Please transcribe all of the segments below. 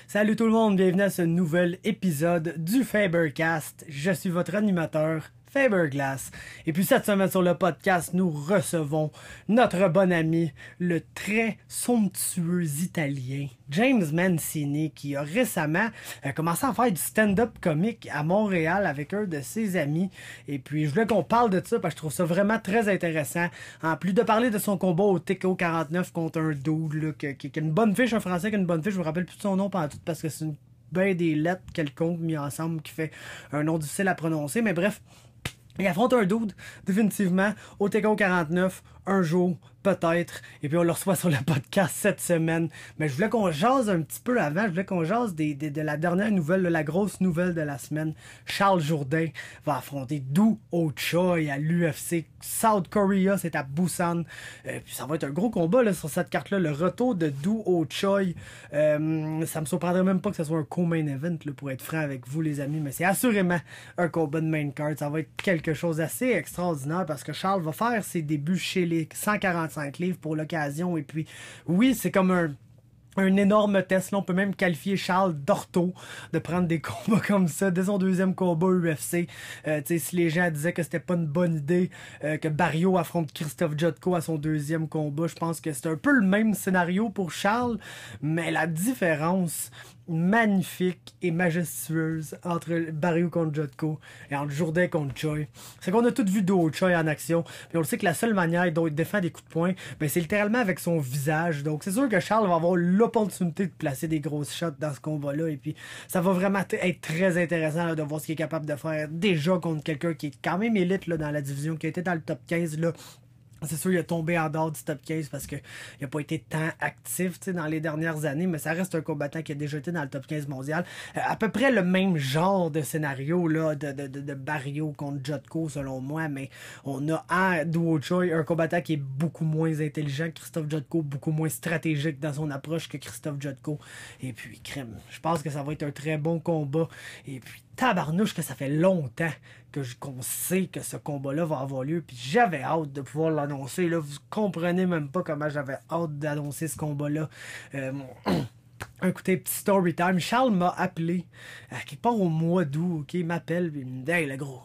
Salut tout le monde, bienvenue à ce nouvel épisode du Fabercast. Je suis votre animateur, Faberglass. Et puis cette semaine sur le podcast, nous recevons notre bon ami, le très somptueux Italien, James Mancini, qui a récemment commencé à faire du stand-up comique à Montréal avec un de ses amis. Et puis je voulais qu'on parle de ça parce que je trouve ça vraiment très intéressant. En plus de parler de son combat au TKO 49 contre un dude là, qui a une bonne fiche, un Français qui a une bonne fiche, je me rappelle plus de son nom pendant tout parce que c'est une des lettres quelconques mis ensemble qui fait un nom difficile à prononcer. Mais bref, il affronte un dude, définitivement, au TKO 49, un jour, peut-être, et puis on le reçoit sur le podcast cette semaine. Mais je voulais qu'on jase un petit peu avant, je voulais qu'on jase de la dernière nouvelle, la grosse nouvelle de la semaine. Charles Jourdain va affronter Do Ho Choi à l'UFC South Korea, c'est à Busan. Puis ça va être un gros combat là, sur cette carte-là, le retour de Do Ho Choi. Ça me surprendrait même pas que ce soit un co-main event, là, pour être franc avec vous les amis, mais c'est assurément un combat de main card. Ça va être quelque chose d'assez extraordinaire parce que Charles va faire ses débuts chez les 145 livres pour l'occasion. Et puis, oui, c'est comme un énorme test. Là, on peut même qualifier Charles d'ortho de prendre des combats comme ça dès son deuxième combat UFC. Si les gens disaient que c'était pas une bonne idée que Barrio affronte Christophe Jotko à son deuxième combat, je pense que c'est un peu le même scénario pour Charles, mais la différence magnifique et majestueuse entre Barrio contre Jotko et entre Jourdain contre Choi, c'est qu'on a tous vu Do Ho Choi en action, puis on le sait que la seule manière dont il défend des coups de poing, ben, c'est littéralement avec son visage. Donc c'est sûr que Charles va avoir l'opportunité de placer des grosses shots dans ce combat-là, et puis ça va vraiment être très intéressant là, de voir ce qu'il est capable de faire déjà contre quelqu'un qui est quand même élite là, dans la division, qui a été dans le top 15 là. C'est sûr, il a tombé en dehors du top 15 parce qu'il n'a pas été tant actif dans les dernières années, mais ça reste un combattant qui a déjà été dans le top 15 mondial. À peu près le même genre de scénario là, de Barrio contre Jotko, selon moi, mais on a en Do Ho Choi un combattant qui est beaucoup moins intelligent que Christophe Jotko, beaucoup moins stratégique dans son approche que Christophe Jotko. Et puis, crème, je pense que ça va être un très bon combat. Et puis, tabarnouche que ça fait longtemps qu'on sait que ce combat-là va avoir lieu, puis j'avais hâte de pouvoir l'annoncer, là, vous comprenez même pas comment j'avais hâte d'annoncer ce combat-là. Écoutez, petit story time, Charles m'a appelé à quelque part au mois d'août, ok, il m'appelle, puis il me dit « Hey, le gros,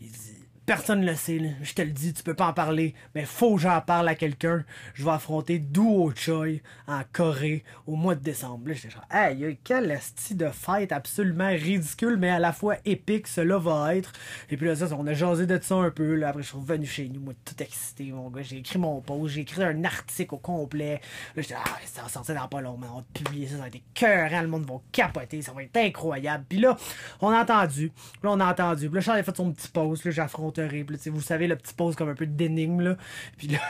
il dit, personne ne le sait, là. Je te le dis, tu peux pas en parler, mais faut que j'en parle à quelqu'un. Je vais affronter Do Ho Choi en Corée au mois de décembre. » Là, j'étais genre, hey, quel esti de fête absolument ridicule, mais à la fois épique, cela va être. Et puis là, ça, on a jasé de ça un peu. Là. Après, je suis revenu chez nous, moi, tout excité, mon gars. J'ai écrit mon post, j'ai écrit un article au complet. Là, j'étais, ça va sortir dans pas longtemps. On va publier ça, ça va être écœurant, le monde va capoter, ça va être incroyable. Puis là, on a entendu. Puis là, Charles a fait son petit post, là, j'affronte. Vous savez, le petit pose comme un peu d'énigme là. Puis là,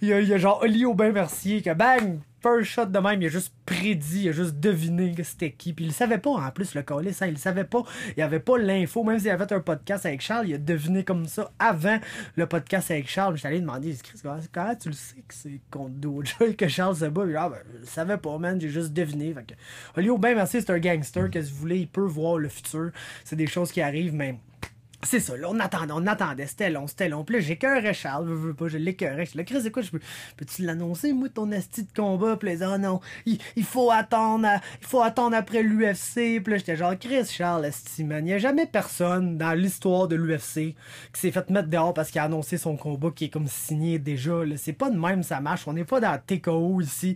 il y a genre Oli Aubin-Mercier que bang! First shot de même, il a juste prédit, il a juste deviné que c'était qui. Puis il savait pas en plus le calice, hein, il savait pas, il avait pas l'info, même s'il avait fait un podcast avec Charles, il a deviné comme ça avant le podcast avec Charles. J'étais allé demander, Chris, comment tu le sais que c'est contre Do Ho Choi que Charles se bat? Je le savais pas, man, j'ai juste deviné. Fait que Oli Aubin-Mercier, c'est un gangster, que si vous voulez, il peut voir le futur. C'est des choses qui arrivent, mais c'est ça, là, on attendait, c'était long. Puis là, j'écœurais Charles, je l'écœurais. Je le Chris, c'est quoi, peux-tu l'annoncer, moi, ton esti de combat? Puis là, oh non, il faut attendre après l'UFC. Puis là, j'étais genre, Chris, Charles, esti, man, il n'y a jamais personne dans l'histoire de l'UFC qui s'est fait mettre dehors parce qu'il a annoncé son combat qui est comme signé déjà, là. C'est pas de même, ça marche. On n'est pas dans TKO ici,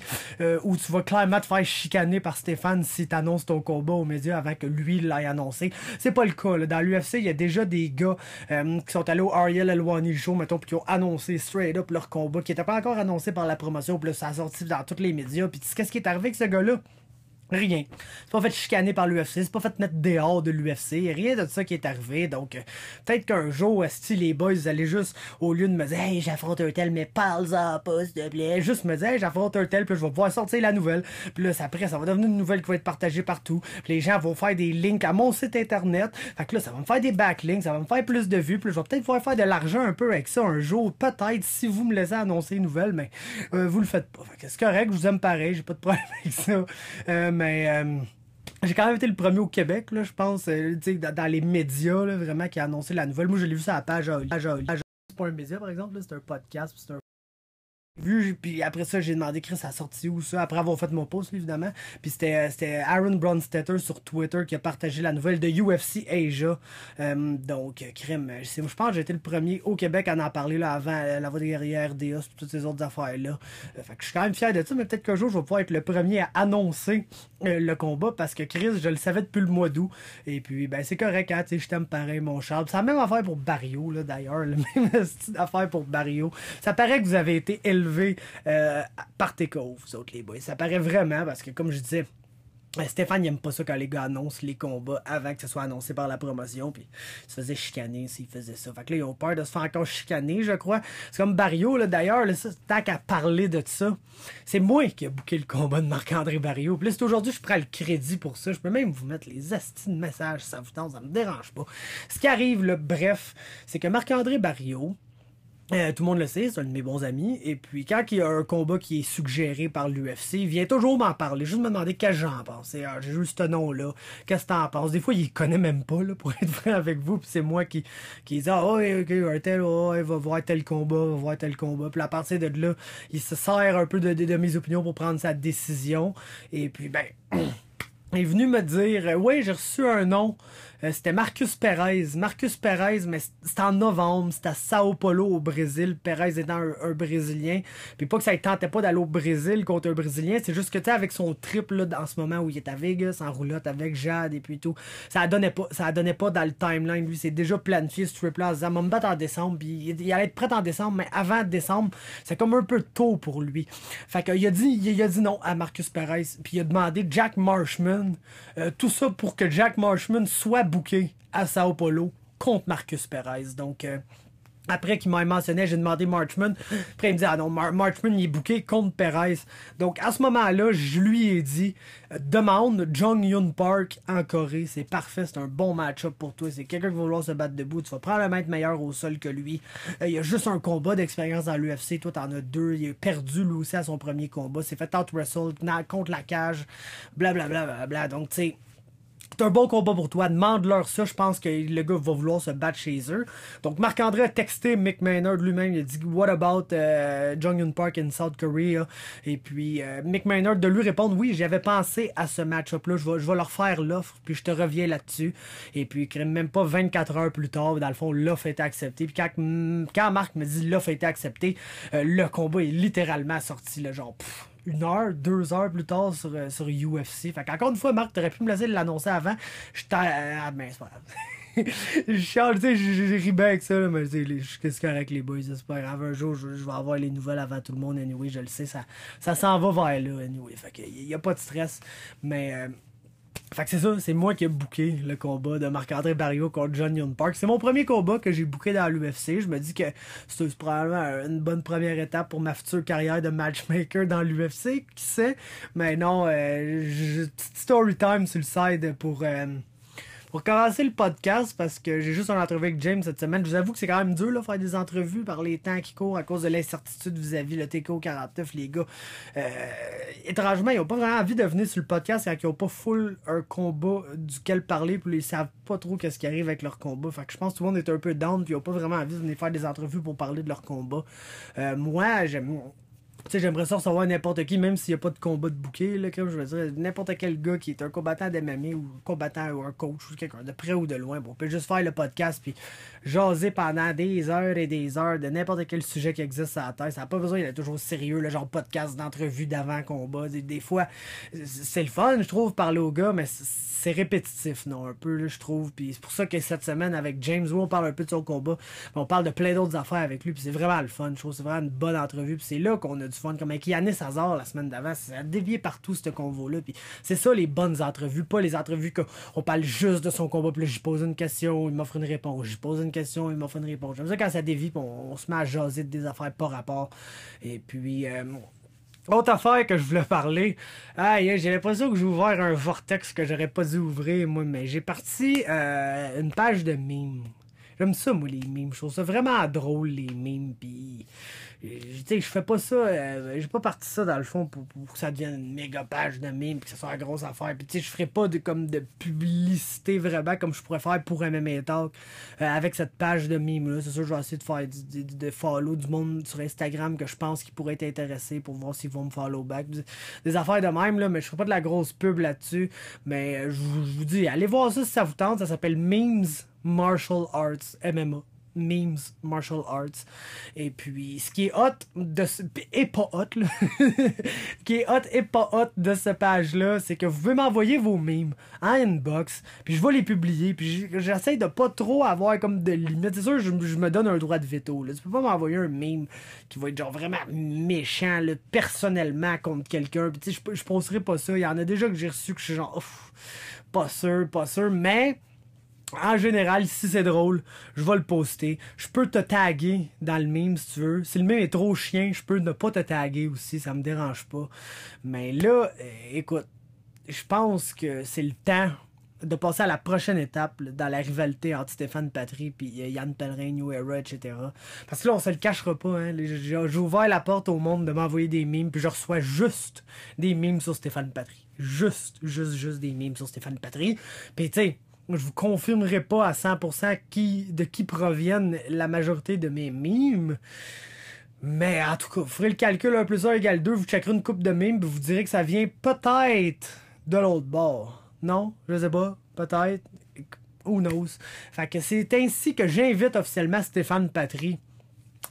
où tu vas clairement te faire chicaner par Stéphane si t'annonces ton combat aux médias avant que lui l'ait annoncé. C'est pas le cas, là. Dans l'UFC, il y a déjà des gars qui sont allés au Ariel Helwani Show, mettons, puis qui ont annoncé straight up leur combat, qui n'était pas encore annoncé par la promotion, puis là, ça a sorti dans tous les médias. Puis qu'est-ce qui est arrivé avec ce gars-là? Rien. C'est pas fait chicaner par l'UFC, c'est pas fait mettre dehors de l'UFC, rien de ça qui est arrivé. Donc, peut-être qu'un jour, si les boys, ils allaient juste, au lieu de me dire, hey, j'affronte un tel, mais parle-en pas, s'il te plaît, juste me dire, hey, j'affronte un tel, puis je vais pouvoir sortir la nouvelle. Puis là, après, ça va devenir une nouvelle qui va être partagée partout. Puis les gens vont faire des links à mon site internet. Fait que là, ça va me faire des backlinks, ça va me faire plus de vues, puis je vais peut-être pouvoir faire de l'argent un peu avec ça un jour, peut-être, si vous me laissez annoncer une nouvelle, mais vous le faites pas. Fait que c'est correct, je vous aime pareil, j'ai pas de problème avec ça. J'ai quand même été le premier au Québec, là, je pense, dans les médias, là, vraiment, qui a annoncé la nouvelle. Moi, je l'ai vu sur la page. C'est pas un média, par exemple, c'est un podcast, c'est un Vu, puis après ça, j'ai demandé Chris a sorti où ça, après avoir fait mon post évidemment. Puis c'était Aaron Bronstetter sur Twitter qui a partagé la nouvelle de UFC Asia. Donc, crime, je pense que j'ai été le premier au Québec à en parler là, avant la voie derrière RDA, toutes ces autres affaires-là. Fait que je suis quand même fier de ça, mais peut-être qu'un jour je vais pouvoir être le premier à annoncer le combat parce que Chris, je le savais depuis le mois d'août. Et puis, ben c'est correct, hein, tu sais, je t'aime pareil, mon Charles. C'est la même affaire pour Barrio, là, d'ailleurs, la même affaire pour Barrio. Ça paraît que vous avez été élevé par TKO, vous autres les boys. Ça paraît vraiment parce que comme je disais, Stéphane il aime pas ça quand les gars annoncent les combats avant que ce soit annoncé par la promotion, puis il se faisait chicaner s'il faisait ça. Fait que là, ils ont peur de se faire encore chicaner, je crois. C'est comme Barrio, là, d'ailleurs, là, tant qu'à parler de ça, c'est moi qui ai booké le combat de Marc-André Barrio. Puis là, c'est aujourd'hui, je prends le crédit pour ça. Je peux même vous mettre les astis de messages, ça vous tente, ça me dérange pas. Ce qui arrive, là, bref, c'est que Marc-André Barrio, tout le monde le sait, c'est un de mes bons amis. Et puis, quand il y a un combat qui est suggéré par l'UFC, il vient toujours m'en parler, juste me demander qu'est-ce que j'en pense. J'ai juste ce nom-là. Qu'est-ce que t'en penses? Des fois, il connaît même pas, là, pour être vrai avec vous. Puis c'est moi qui dit, ah, oh, ok, un tel, oh, il va voir tel combat, va voir tel combat. Puis à partir de là, il se sert un peu de mes opinions pour prendre sa décision. Et puis, ben, il est venu me dire, ouais, j'ai reçu un nom. C'était Marcus Perez. Marcus Perez, mais c'était en novembre. C'était à Sao Paulo au Brésil. Perez étant un Brésilien. Puis pas que ça ne tentait pas d'aller au Brésil contre un Brésilien. C'est juste que tu sais, avec son trip là, en ce moment où il est à Vegas, en roulotte avec Jade et puis tout, ça donnait pas dans le timeline. Lui, c'est déjà planifié ce trip-là. Il va me battre en décembre. Puis il allait être prêt en décembre, mais avant décembre, c'est comme un peu tôt pour lui. Fait qu'il a dit non à Marcus Perez. Puis il a demandé Jack Marshman. Tout ça pour que Jack Marshman soit booké à Sao Paulo contre Marcus Perez. Donc, après qu'il m'a mentionné, j'ai demandé Marchman. Après, il me dit, ah non, Marchman, il est booké contre Perez. Donc, à ce moment-là, je lui ai dit, demande Jong Hyun Park en Corée. C'est parfait, c'est un bon match-up pour toi. C'est quelqu'un qui va vouloir se battre debout. Tu vas probablement être meilleur au sol que lui. Il a juste un combat d'expérience dans l'UFC. Toi, t'en as deux. Il a perdu, lui aussi, à son premier combat. C'est fait out-wrestle contre la cage. Blablabla. Bla, bla, bla. Donc, tu sais, c'est un bon combat pour toi. Demande-leur ça. Je pense que le gars va vouloir se battre chez eux. Donc, Marc-André a texté Mick Maynard lui-même. Il a dit « What about Jong-un Park in South Korea? » Et puis, Mick Maynard de lui répondre « Oui, j'avais pensé à ce match-up-là. Je vais leur faire l'offre, puis je te reviens là-dessus. » Et puis, même pas 24 heures plus tard, dans le fond, l'offre a été acceptée. Puis quand Marc me dit « L'offre a été acceptée », le combat est littéralement sorti, là, genre... 1 heure, 2 heures plus tard sur UFC. Fait qu'encore une fois, Marc, t'aurais pu me laisser l'annoncer avant. Ah ben, c'est pas grave. J'ai ri bien avec ça, là, mais c'est correct, les boys, c'est pas grave. Un jour, je vais avoir les nouvelles avant tout le monde, anyway, je le sais, ça s'en va vers là, anyway. Fait qu'il y a pas de stress, mais... Fait que c'est ça, c'est moi qui ai booké le combat de Marc-André Barrio contre Jong Hyun Park. C'est mon premier combat que j'ai booké dans l'UFC. Je me dis que c'est probablement une bonne première étape pour ma future carrière de matchmaker dans l'UFC, qui sait. Mais non, petite story time sur le side pour commencer le podcast, parce que j'ai juste une entrevue avec James cette semaine. Je vous avoue que c'est quand même dur là, faire des entrevues par les temps qui courent à cause de l'incertitude vis-à-vis le TKO 49. Les gars, étrangement, ils n'ont pas vraiment envie de venir sur le podcast quand ils n'ont pas full un combat duquel parler, puis ils savent pas trop qu'est-ce qui arrive avec leur combat. Fait que je pense que tout le monde est un peu down, puis ils n'ont pas vraiment envie de venir faire des entrevues pour parler de leur combat. Moi, j'aimerais ça recevoir n'importe qui, même s'il n'y a pas de combat de bouquet, là, comme je veux dire, n'importe quel gars qui est un combattant d'MMA ou combattant ou un coach ou quelqu'un de près ou de loin. Bon, on peut juste faire le podcast puis jaser pendant des heures et des heures de n'importe quel sujet qui existe à la Terre. Ça n'a pas besoin d'être toujours sérieux, le genre podcast d'entrevue d'avant-combat. Des fois, c'est le fun, je trouve, parler aux gars, mais c'est répétitif, non, un peu, là, je trouve. Puis c'est pour ça que cette semaine, avec James, où on parle un peu de son combat, on parle de plein d'autres affaires avec lui, puis c'est vraiment le fun. Je trouve que c'est vraiment une bonne entrevue, puis c'est là qu'on a du fun. Comme avec Yannis Hazard la semaine d'avant, ça a dévié partout, ce convo-là. Puis c'est ça, les bonnes entrevues, pas les entrevues qu'on parle juste de son combat, puis là, j'y pose une question, il m'offre une réponse. J'y pose une question, il m'offre une réponse. J'aime ça quand ça dévie, puis on se met à jaser de des affaires pas rapport. Et puis... autre affaire que je voulais parler, j'ai l'impression que j'ai ouvert un vortex que j'aurais pas dû ouvrir, moi, mais j'ai parti une page de mimes. J'aime ça, moi, les mimes. Je trouve ça vraiment drôle, les mimes. Puis je fais pas ça, j'ai pas parti ça dans le fond pour que ça devienne une méga page de meme, puis que ça soit une grosse affaire. Puis tu sais, je ferai pas comme de publicité vraiment comme je pourrais faire pour MMA Talk avec cette page de meme là. C'est sûr, je vais essayer de faire de follow du monde sur Instagram que je pense qui pourrait être intéressé pour voir s'ils vont me follow back. Des affaires de même là, mais je ferai pas de la grosse pub là-dessus. Mais je vous dis, allez voir ça si ça vous tente. Ça s'appelle Memes Martial Arts MMA. Memes Martial Arts. Et puis, ce qui est hot de ce... et pas hot, là. Ce qui est hot et pas hot de cette page-là, c'est que vous pouvez m'envoyer vos memes en inbox, puis je vais les publier, puis j'essaie de pas trop avoir comme de limites. C'est sûr, je me donne un droit de veto, là. Tu peux pas m'envoyer un meme qui va être genre vraiment méchant, là, personnellement contre quelqu'un. Puis tu sais, je posterai pas ça. Il y en a déjà que j'ai reçu que je suis genre, ouf, pas sûr, mais... En général, si c'est drôle, je vais le poster. Je peux te taguer dans le meme si tu veux. Si le meme est trop chien, je peux ne pas te taguer aussi, ça me dérange pas. Mais là, écoute, je pense que c'est le temps de passer à la prochaine étape là, dans la rivalité entre Stéphane Patry et Yann Pellerin, New Era, etc. Parce que là, on se le cachera pas. Hein. J'ai ouvert la porte au monde de m'envoyer des memes, puis je reçois juste des memes sur Stéphane Patry. Juste des memes sur Stéphane Patry. Puis tu sais, je vous confirmerai pas à 100% de qui proviennent la majorité de mes memes. Mais en tout cas, vous ferez le calcul 1 plus 1 égale 2, vous checkerez une coupe de memes, puis vous direz que ça vient peut-être de l'autre bord. Non? Je sais pas. Peut-être. Who knows? Fait que c'est ainsi que j'invite officiellement Stéphane Patry.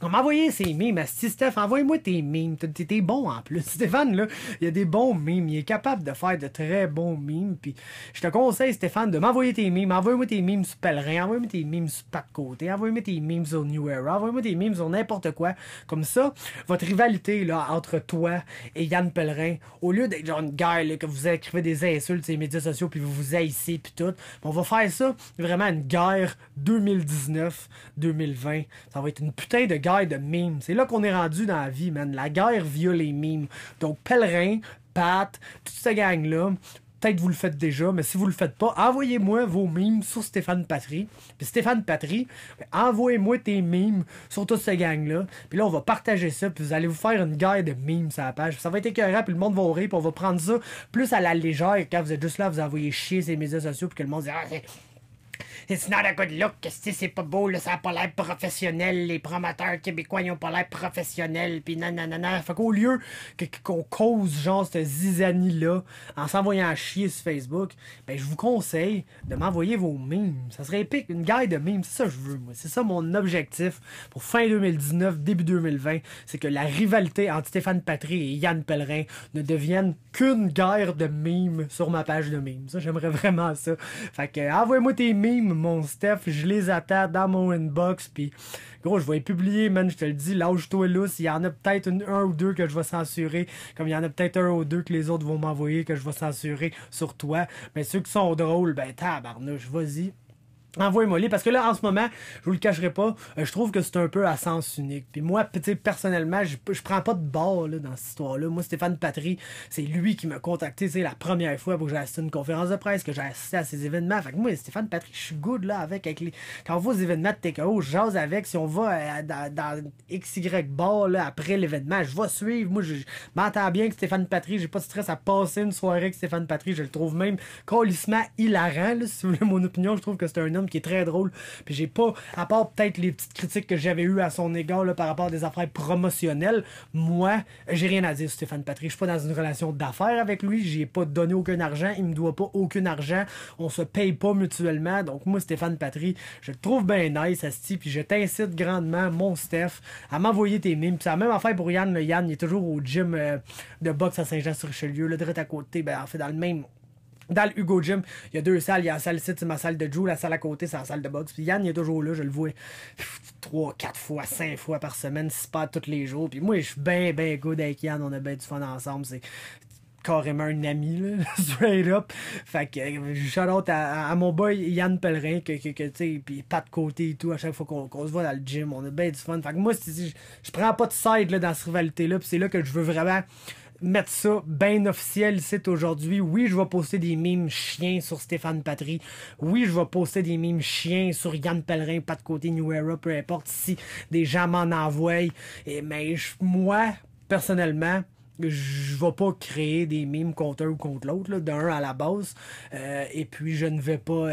On m'a envoyé ses memes. Asti, Steph, envoie-moi tes memes. T'es bon en plus. Stéphane, là, il a des bons memes. Il est capable de faire de très bons memes. Puis je te conseille, Stéphane, de m'envoyer tes memes. Envoie-moi tes memes sur Pellerin. Envoie-moi tes memes sur Pat Côté. Envoie-moi tes memes sur New Era. Envoie-moi tes memes sur n'importe quoi. Comme ça, votre rivalité là, entre toi et Yann Pellerin, au lieu d'être genre une guerre là, que vous écrivez des insultes sur les médias sociaux puis vous vous haïssez puis tout, on va faire ça vraiment une guerre 2019-2020. Ça va être une putain de guerre de memes. C'est là qu'on est rendu dans la vie, man. La guerre via les memes. Donc, Pellerin, Pat, toute cette gang-là, peut-être vous le faites déjà, mais si vous le faites pas, envoyez-moi vos memes sur Stéphane Patry. Puis Stéphane Patry, envoyez-moi tes memes sur toute cette gang-là. Puis là, on va partager ça, puis vous allez vous faire une guerre de memes sur la page. Ça va être écœurant, puis le monde va rire, puis on va prendre ça plus à la légère quand vous êtes juste là, vous envoyez chier ces médias sociaux, puis que le monde dit « Ah, it's not a good look, c'est pas beau, là, ça a pas l'air professionnel, les promoteurs québécois, ils ont pas l'air professionnels, pis nanana. » Fait qu'au lieu qu'on cause genre cette zizanie-là en s'envoyant à chier sur Facebook, ben je vous conseille de m'envoyer vos memes. Ça serait épique, une guerre de memes, c'est ça que je veux, moi. C'est ça mon objectif pour fin 2019, début 2020, c'est que la rivalité entre Stéphane Patry et Yann Pellerin ne devienne qu'une guerre de memes sur ma page de memes. Ça, j'aimerais vraiment ça. Fait que envoyez-moi tes memes, mon Steph, je les attends dans mon inbox, puis gros, je vais les publier, man, je te le dis, lâche-toi lousse, il y en a peut-être un ou deux que je vais censurer, comme il y en a peut-être un ou deux que les autres vont m'envoyer que je vais censurer sur toi, mais ceux qui sont drôles, ben tabarnouche, vas-y. Envoyez-moi-les, parce que là, en ce moment, je vous le cacherai pas, je trouve que c'est un peu à sens unique. Puis moi, personnellement, je prends pas de bord là, dans cette histoire-là. Moi, Stéphane Patry, c'est lui qui m'a contacté, tu sais, la première fois pour que j'ai assisté à une conférence de presse, que j'ai assisté à ces événements. Fait que moi, Stéphane Patry, je suis good là avec les... Quand on va aux événements de TKO, je jase avec. Si on va dans XY bar là, après l'événement, je vais suivre. Moi, je m'entends bien que Stéphane Patry, j'ai pas de stress à passer une soirée avec Stéphane Patry. Je le trouve même calissement hilarant, là, si vous voulez mon opinion. Je trouve que c'est un homme qui est très drôle, puis j'ai pas, à part peut-être les petites critiques que j'avais eues à son égard là, par rapport à des affaires promotionnelles, moi, j'ai rien à dire sur Stéphane Patry. Je suis pas dans une relation d'affaires avec lui, j'ai pas donné aucun argent, il me doit pas aucun argent, on se paye pas mutuellement, donc moi, Stéphane Patry, je le trouve bien nice, asti, puis je t'incite grandement, mon Steph, à m'envoyer tes mimes, puis c'est la même affaire pour Yann. Le Yann, il est toujours au gym de boxe à Saint-Jean-sur-Richelieu, là, direct à côté, ben en fait, dans le même... Dans le Hugo Gym, il y a deux salles. Il y a la salle ici, c'est ma salle de Joe. La salle à côté, c'est la salle de boxe. Puis Yann, il est toujours là. Je le vois 3, 4 fois, 5 fois par semaine, si pas tous les jours. Puis moi, je suis bien good avec Yann. On a bien du fun ensemble. C'est carrément un ami, là, straight up. Fait que shout-out à mon boy Yann Pellerin, que tu sais, puis pas de côté et tout, à chaque fois qu'on se voit dans le gym, on a bien du fun. Fait que moi, je prends pas de side là, dans cette rivalité-là. Puis c'est là que je veux vraiment mettre ça bien officiel ici aujourd'hui. Oui, je vais poster des mimes chiens sur Stéphane Patry. Oui, je vais poster des mimes chiens sur Yann Pellerin, Pat Côté, New Era, peu importe si des gens m'en envoient. Mais moi, personnellement, je vais pas créer des mimes contre un ou contre l'autre, d'un à la base. Et puis, je ne vais pas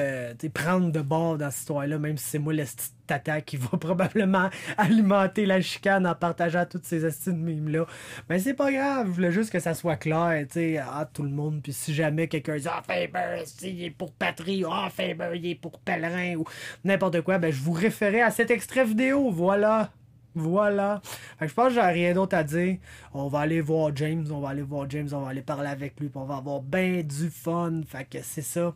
prendre de bord dans cette histoire-là, même si c'est moi le petit tata qui va probablement alimenter la chicane en partageant toutes ces astuces de mimes-là. Mais c'est pas grave, je voulais juste que ça soit clair, à tout le monde. Puis si jamais quelqu'un dit « Ah, Faber, il est pour Patry » ou « Ah, Faber, il est pour Pellerin » ou n'importe quoi, ben je vous référais à cet extrait vidéo, voilà. Voilà. Fait que je pense que j'ai rien d'autre à dire. On va aller voir James, on va aller parler avec lui, puis on va avoir ben du fun. Fait que c'est ça.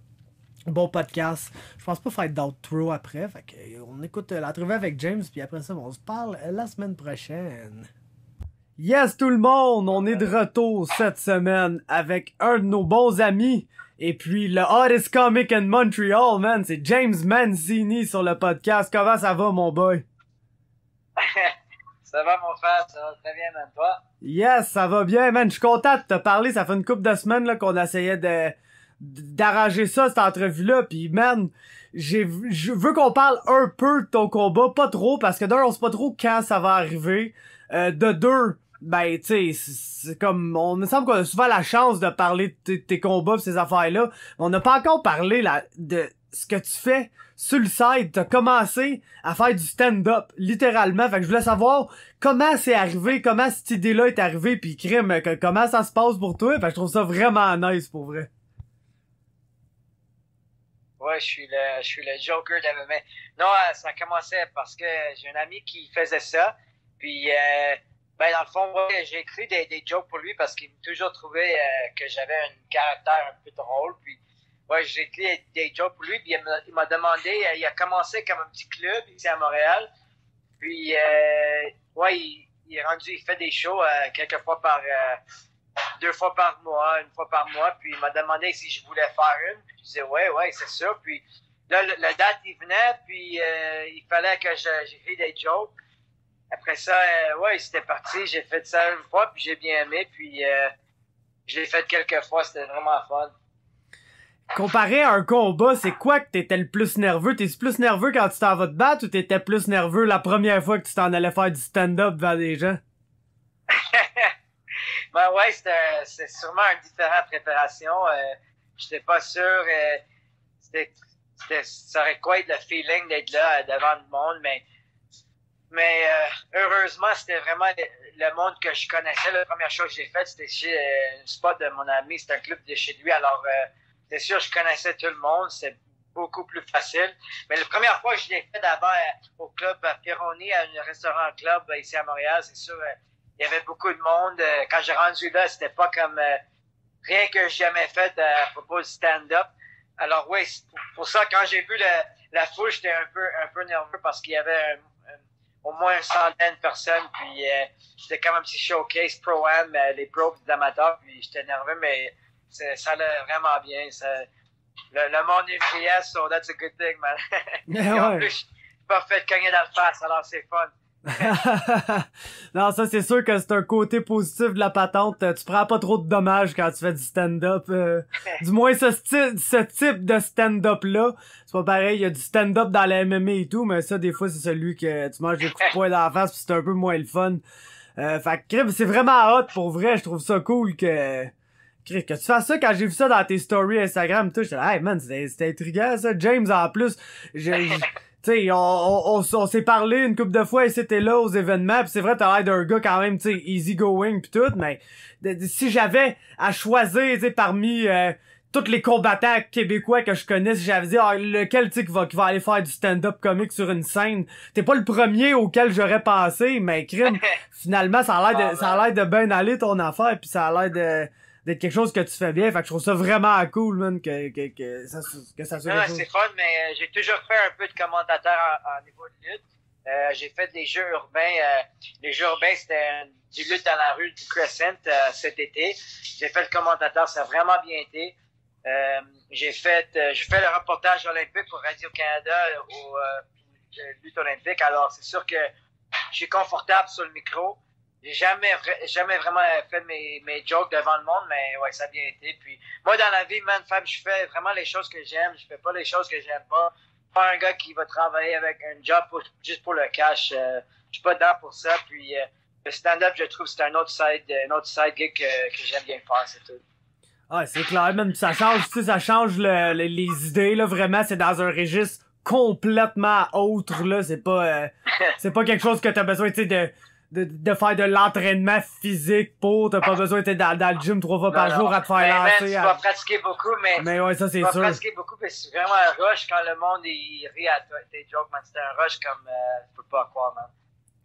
Bon podcast. Je pense pas faire d'outro après. Fait que on écoute l'entrevue avec James, puis après ça, on se parle la semaine prochaine. Yes tout le monde, on est de retour cette semaine avec un de nos bons amis. Et puis le hottest comic in Montreal, man, c'est James Mancini sur le podcast. Comment ça va, mon boy? Ça va, mon frère, ça va très bien, même toi? Yes, ça va bien, man. Je suis content de te parler. Ça fait une couple de semaines là, qu'on essayait d'arranger ça, cette entrevue-là. Puis, man, je veux qu'on parle un peu de ton combat. Pas trop, parce que d'un, on sait pas trop quand ça va arriver. De deux, ben, tu sais, c'est comme... On me semble qu'on a souvent la chance de parler de tes combats pis ces affaires-là. Mais on n'a pas encore parlé là, de ce que tu fais sur le site. T'as commencé à faire du stand-up, littéralement. Fait que je voulais savoir comment c'est arrivé, comment cette idée-là est arrivée, pis crime, comment ça se passe pour toi. Fait que je trouve ça vraiment nice, pour vrai. Ouais, je suis le Joker de MMA. Non, ça a commencé parce que j'ai un ami qui faisait ça. Puis, ben, dans le fond, ouais, j'ai écrit des jokes pour lui parce qu'il m'a toujours trouvé que j'avais un caractère un peu drôle. Puis, ouais, j'ai écrit des jokes pour lui. Puis, il m'a demandé, il a commencé comme un petit club ici à Montréal. Puis, ouais, il est rendu, il fait des shows quelques fois deux fois par mois, une fois par mois. Puis, il m'a demandé si je voulais faire une. Puis, je disais, ouais, c'est sûr. Puis, là, la date, il venait. Puis, il fallait que j'écris des jokes. Après ça, ouais, c'était parti. J'ai fait ça une fois, puis j'ai bien aimé. Puis, je l'ai fait quelques fois. C'était vraiment fun. Comparé à un combat, c'est quoi que t'étais le plus nerveux? T'es plus nerveux quand tu t'en vas te battre ou t'étais plus nerveux la première fois que tu t'en allais faire du stand-up devant des gens? Ben ouais, c'est sûrement une différente préparation. J'étais pas sûr. Ça aurait quoi être le feeling d'être là devant le monde, mais heureusement, c'était vraiment le monde que je connaissais. La première chose que j'ai faite, c'était chez un spot de mon ami. C'était un club de chez lui. Alors, c'est sûr, je connaissais tout le monde. C'est beaucoup plus facile. Mais la première fois que je l'ai fait d'abord au club Pironi, à un restaurant club ici à Montréal, c'est sûr, il y avait beaucoup de monde. Quand j'ai rendu là, c'était pas comme rien que j'ai jamais fait à propos du stand-up. Alors oui, pour ça, quand j'ai vu la foule, j'étais un peu nerveux parce qu'il y avait au moins une centaine de personnes, puis c'était comme un petit showcase pro-am, les pros et les amateurs, puis j'étais nerveux, mais ça allait vraiment bien. Le monde est friand, so that's a good thing, man. Et en plus, je suis pas fait cogner dans le face, alors c'est fun. Non, ça c'est sûr que c'est un côté positif de la patente. Tu prends pas trop de dommages quand tu fais du stand-up. Du moins ce type de stand-up-là. C'est pas pareil, il y a du stand-up dans la MMA et tout, mais ça des fois c'est celui que tu manges des coups de poing dans la face pis c'est un peu moins le fun. Fait que c'est vraiment hot pour vrai, je trouve ça cool que tu fasses ça. Quand j'ai vu ça dans tes stories Instagram, tout, j'étais là, hey man, c'était intriguant ça. James en plus, tu sais, on s'est parlé une couple de fois et c'était là aux événements, pis c'est vrai, t'as l'air d'un gars quand même, tu sais, easy going pis tout, mais si j'avais à choisir, tu sais, parmi tous les combattants québécois que je connais, si j'avais dit lequel, tu sais, qui va aller faire du stand-up comique sur une scène, t'es pas le premier auquel j'aurais pensé, mais crime, finalement, ça a l'air de bien aller ton affaire, pis ça a l'air d'être quelque chose que tu fais bien. Fait que je trouve ça vraiment cool, man, que ça soit non, c'est fun, mais j'ai toujours fait un peu de commentateur en niveau de lutte. J'ai fait des jeux urbains. Les jeux urbains, c'était du lutte dans la rue du Crescent cet été. J'ai fait le commentateur, ça a vraiment bien été. J'ai fait le reportage olympique pour Radio-Canada au lutte olympique. Alors, c'est sûr que je suis confortable sur le micro. j'ai jamais vraiment fait mes jokes devant le monde, mais ouais, ça a bien été. Puis moi, dans la vie, man, femme, je fais vraiment les choses que j'aime. Je fais pas les choses que j'aime pas. Pas un gars qui va travailler avec un job juste pour le cash. Je suis pas dedans pour ça. Puis le stand-up, je trouve, c'est un autre side gig que j'aime bien faire, c'est tout. Ah, c'est clair, même ça change, tu sais, ça change les idées, là, vraiment, c'est dans un registre complètement autre, là, c'est pas quelque chose que t'as besoin, tu sais, de faire de l'entraînement physique t'as pas besoin d'être dans le gym 3 fois par jour à te faire lancer. Tu vas pratiquer beaucoup, mais ouais, ça, c'est sûr. Tu vas pratiquer beaucoup, mais c'est vraiment un rush quand le monde, il rit à tes jokes, man, c'est un rush comme, tu peux pas croire, man.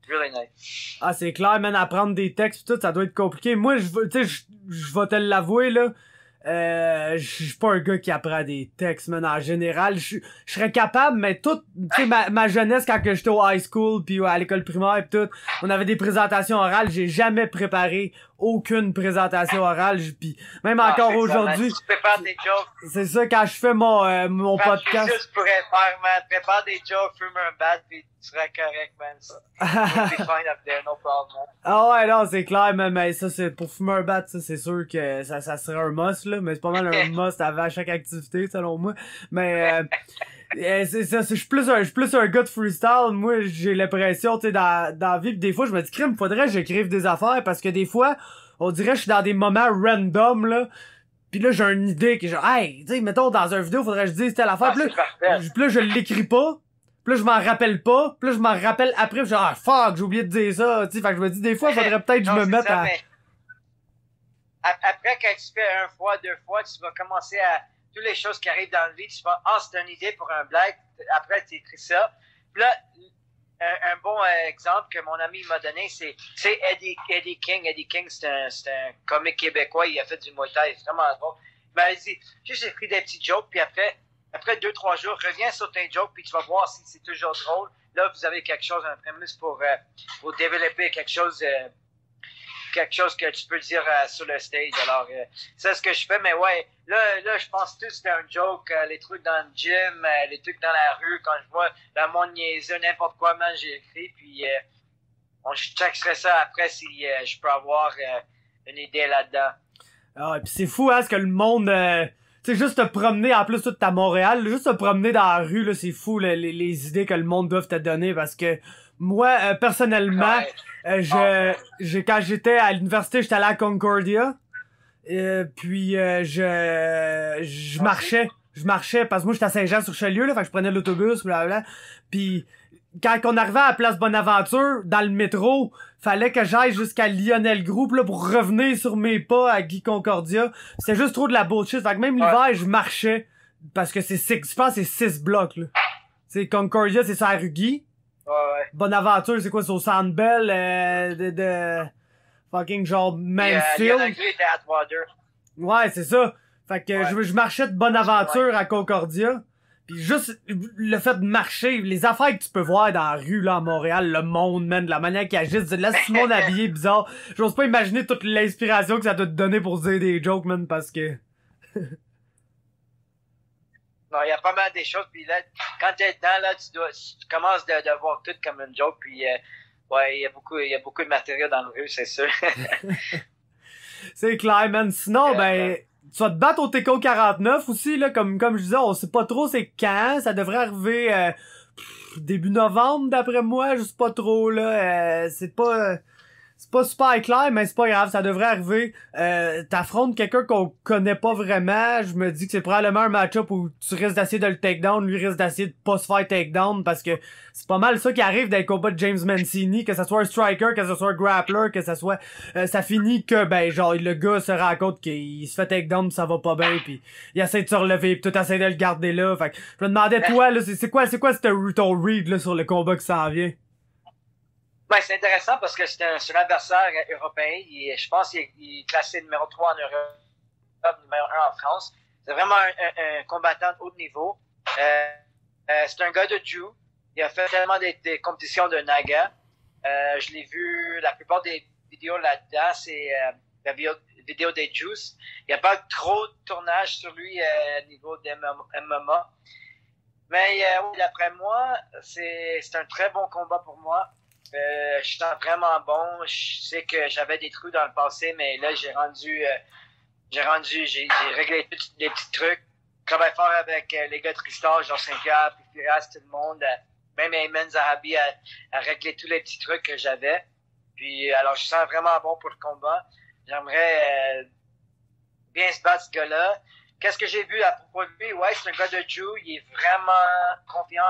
Really nice. Ah, c'est clair, man, apprendre des textes pis tout, ça doit être compliqué. Moi, tu sais, je vais te l'avouer, là. Je suis pas un gars qui apprend des textes, man, en général. Je serais capable, mais tout, tu sais, ma jeunesse, quand que j'étais au high school pis à l'école primaire pis tout, on avait des présentations orales, j'ai jamais préparé aucune présentation orale, pis même encore aujourd'hui. Tu prépares des jokes. C'est ça, quand je fais mon podcast. Je pourrais faire, man, prépare des jokes, fume un bat pis tu serais correct, man. You'll be fine up there, no problem, man. Ah ouais, non, c'est clair, mais ça, c'est pour fumer un bat, ça, c'est sûr que ça serait un must, là, mais c'est pas mal un must avant chaque activité, selon moi. Mais, c'est ça, je suis plus un gars de freestyle. Moi, j'ai l'impression, tu sais, dans la vie, pis des fois, je me dis, crime, faudrait que j'écrive des affaires, parce que des fois, on dirait que je suis dans des moments random, là. Pis là, j'ai une idée que genre, hey, tu sais, mettons, dans une vidéo, faudrait que je dise telle affaire. Pis là, je l'écris pas. Pis là, je m'en rappelle pas. Pis là, je m'en rappelle après. Pis genre, ah, fuck, j'ai oublié de dire ça. Tu sais, fait que je me dis, des fois, faudrait peut-être que je me mette à... Mais... Après, quand tu fais 1 fois, 2 fois, tu vas commencer à... Toutes les choses qui arrivent dans la vie, tu vas, c'est une idée pour un blague. Après, tu écris ça. Pis là, un bon exemple que mon ami m'a donné, c'est Eddie King. Eddie King, c'est un comique québécois. Il a fait du Muay Thai. C'est vraiment drôle. Il m'a dit, juste écrit des petits jokes, puis après 2-3 jours, reviens sur tes jokes, puis tu vas voir si c'est toujours drôle. Là, vous avez quelque chose, un prémisse pour développer quelque chose que tu peux dire sur le stage. Alors, c'est ce que je fais, mais ouais, là, je pense tous c'est un joke, les trucs dans le gym, les trucs dans la rue, quand je vois le monde niaiser, n'importe quoi, man, j'ai écrit, puis je checkerai ça après si je peux avoir une idée là-dedans. Ah, et pis c'est fou, hein, ce que le monde... tu sais, juste te promener, en plus, tout à Montréal, juste te promener dans la rue, là, c'est fou, les idées que le monde doit te donner, parce que moi, personnellement, quand j'étais à l'université, j'étais allé à Concordia, puis je marchais, parce que moi, j'étais à Saint-Jean-sur-Richelieu, là, fait que je prenais l'autobus, blablabla, puis quand on arrivait à la place Bonaventure, dans le métro, fallait que j'aille jusqu'à Lionel Group là pour revenir sur mes pas à Guy Concordia. C'était juste trop de la bullshit. Fait que même l'hiver, je marchais. Parce que je pense que c'est 6 blocs, là. C'est Concordia, c'est ça à rue Guy. Ouais. Bonaventure, c'est quoi, c'est au Sandbell, de fucking genre Mansfield. Ouais, c'est ça. Fait que je marchais de Bonaventure à Concordia. Pis juste le fait de marcher, les affaires que tu peux voir dans la rue là à Montréal, le monde, man, de la manière qu'il agisse, laisse tout le monde habillé bizarre. J'ose pas imaginer toute l'inspiration que ça doit te donner pour dire des jokes, man, parce que... Non, il y a pas mal des choses, puis là, quand t'es dedans, là, tu commences de voir tout comme une joke, puis ouais, il y a beaucoup de matériel dans la rue, c'est sûr. C'est clair, man. Sinon, tu vas te battre au TKO 49 aussi, là, comme je disais, on sait pas trop c'est quand, ça devrait arriver début novembre, d'après moi, je sais pas trop, là, c'est pas super clair, mais c'est pas grave, ça devrait arriver. T'affrontes quelqu'un qu'on connaît pas vraiment, je me dis que c'est probablement un match-up où tu risques d'essayer de le takedown, lui risque d'essayer de pas se faire takedown, parce que c'est pas mal ça qui arrive dans les combats de James Mancini, que ça soit un striker, que ça soit un grappler, que ça soit... ça finit que, genre, le gars se rend compte qu'il se fait takedown pis ça va pas bien, pis il essaie de se relever, pis tout essaie de le garder là. Fait que je me demandais, toi, là, c'est quoi ton read, là, sur le combat qui s'en vient? Ben, c'est intéressant parce que c'est un adversaire européen. Je pense qu'il est classé numéro 3 en Europe, numéro 1 en France. C'est vraiment un combattant de haut niveau. C'est un gars de Jiu. Il a fait tellement des compétitions de Naga. Je l'ai vu, la plupart des vidéos là-dedans, c'est la vidéo des Juice. Il n'y a pas trop de tournage sur lui au niveau de MMA. Mais d'après moi, c'est un très bon combat pour moi. Je sens vraiment bon. Je sais que j'avais des trous dans le passé, mais là, j'ai réglé tous les petits trucs. Je travaille fort avec les gars de Tristar, Jean Saint-Pierre, puis Firas, tout le monde. Même Ayman Zahabi a réglé tous les petits trucs que j'avais. Puis, alors, je sens vraiment bon pour le combat. J'aimerais bien se battre, ce gars-là. Qu'est-ce que j'ai vu à propos de lui? Ouais, c'est un gars de Jiu. Il est vraiment confiant